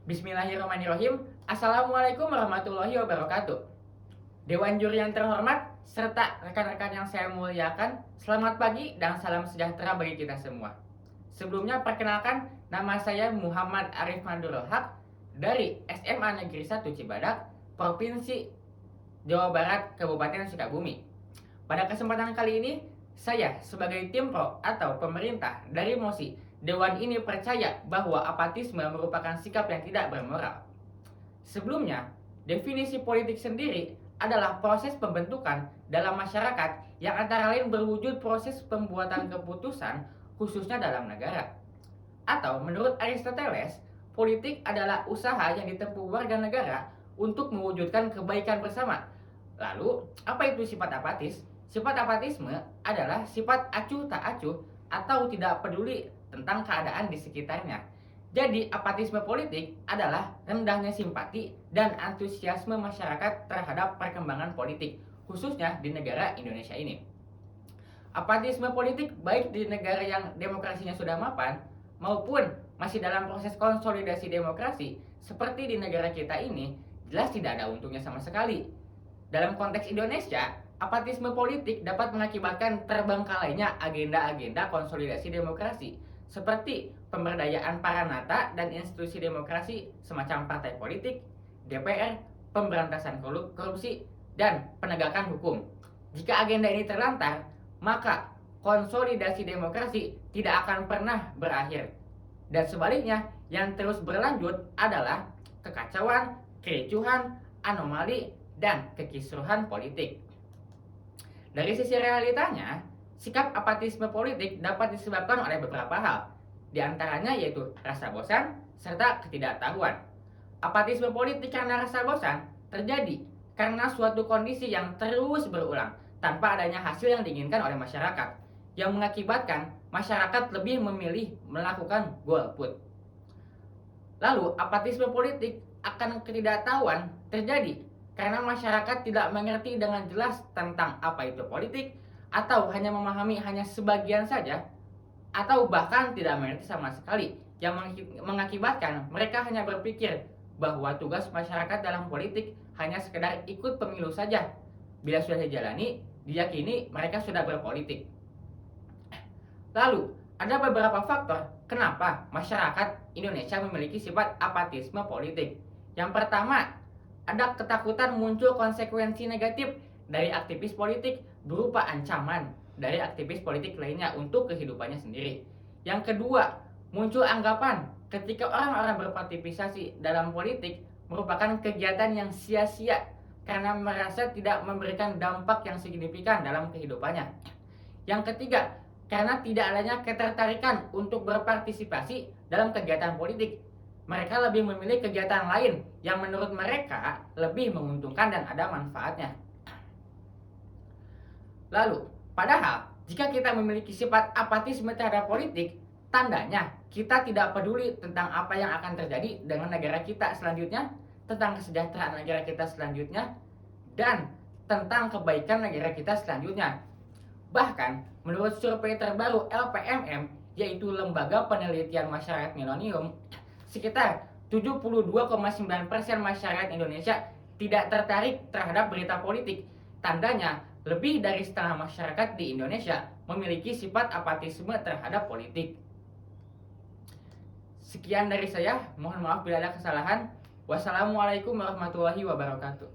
Bismillahirrahmanirrahim. Assalamualaikum warahmatullahi wabarakatuh. Dewan juri yang terhormat, serta rekan-rekan yang saya muliakan, selamat pagi dan salam sejahtera bagi kita semua. Sebelumnya perkenalkan, nama saya Muhammad Arif Mandurul Haq dari SMA Negeri 1 Cibadak, Provinsi Jawa Barat, Kabupaten Sukabumi. Pada kesempatan kali ini, saya sebagai tim pro atau pemerintah dari MOSI Dewan ini percaya bahwa apatisme merupakan sikap yang tidak bermoral. Sebelumnya, definisi politik sendiri adalah proses pembentukan dalam masyarakat yang antara lain berwujud proses pembuatan keputusan khususnya dalam negara. Atau menurut Aristoteles, politik adalah usaha yang ditempuh warga negara untuk mewujudkan kebaikan bersama. Lalu, apa itu sifat apatis? Sifat apatisme adalah sifat acuh tak acuh atau tidak peduli tentang keadaan di sekitarnya. Jadi, apatisme politik adalah rendahnya simpati dan antusiasme masyarakat terhadap perkembangan politik, khususnya di negara Indonesia ini. Apatisme politik baik di negara yang demokrasinya sudah mapan maupun masih dalam proses konsolidasi demokrasi seperti di negara kita ini, jelas tidak ada untungnya sama sekali. Dalam konteks Indonesia, apatisme politik dapat mengakibatkan terbengkalainya agenda-agenda konsolidasi demokrasi, seperti pemberdayaan para nata dan institusi demokrasi semacam partai politik, DPR, pemberantasan korupsi, dan penegakan hukum. Jika agenda ini terlantar, maka konsolidasi demokrasi tidak akan pernah berakhir. Dan sebaliknya, yang terus berlanjut adalah kekacauan, kericuhan, anomali, dan kekisruhan politik. Dari sisi realitanya, sikap apatisme politik dapat disebabkan oleh beberapa hal, di antaranya yaitu rasa bosan serta ketidaktahuan. Apatisme politik karena rasa bosan terjadi karena suatu kondisi yang terus berulang tanpa adanya hasil yang diinginkan oleh masyarakat, yang mengakibatkan masyarakat lebih memilih melakukan golput. Lalu, apatisme politik akan ketidaktahuan terjadi karena masyarakat tidak mengerti dengan jelas tentang apa itu politik, atau hanya memahami hanya sebagian saja, atau bahkan tidak mengerti sama sekali, yang mengakibatkan mereka hanya berpikir bahwa tugas masyarakat dalam politik hanya sekedar ikut pemilu saja. Bila sudah dijalani, diyakini mereka sudah berpolitik. Lalu, ada beberapa faktor kenapa masyarakat Indonesia memiliki sifat apatisme politik. Yang pertama, ada ketakutan muncul konsekuensi negatif dari aktivis politik berupa ancaman dari aktivis politik lainnya untuk kehidupannya sendiri. Yang kedua, muncul anggapan ketika orang-orang berpartisipasi dalam politik merupakan kegiatan yang sia-sia karena merasa tidak memberikan dampak yang signifikan dalam kehidupannya. Yang ketiga, karena tidak adanya ketertarikan untuk berpartisipasi dalam kegiatan politik, mereka lebih memilih kegiatan lain yang menurut mereka lebih menguntungkan dan ada manfaatnya. Lalu, padahal jika kita memiliki sifat apatisme terhadap politik, tandanya kita tidak peduli tentang apa yang akan terjadi dengan negara kita selanjutnya, tentang kesejahteraan negara kita selanjutnya, dan tentang kebaikan negara kita selanjutnya. Bahkan, menurut survei terbaru LPMM, yaitu Lembaga Penelitian Masyarakat Milenium, sekitar 72,9% masyarakat Indonesia tidak tertarik terhadap berita politik. Tandanya, lebih dari setengah masyarakat di Indonesia memiliki sifat apatisme terhadap politik. Sekian dari saya, mohon maaf bila ada kesalahan. Wassalamualaikum warahmatullahi wabarakatuh.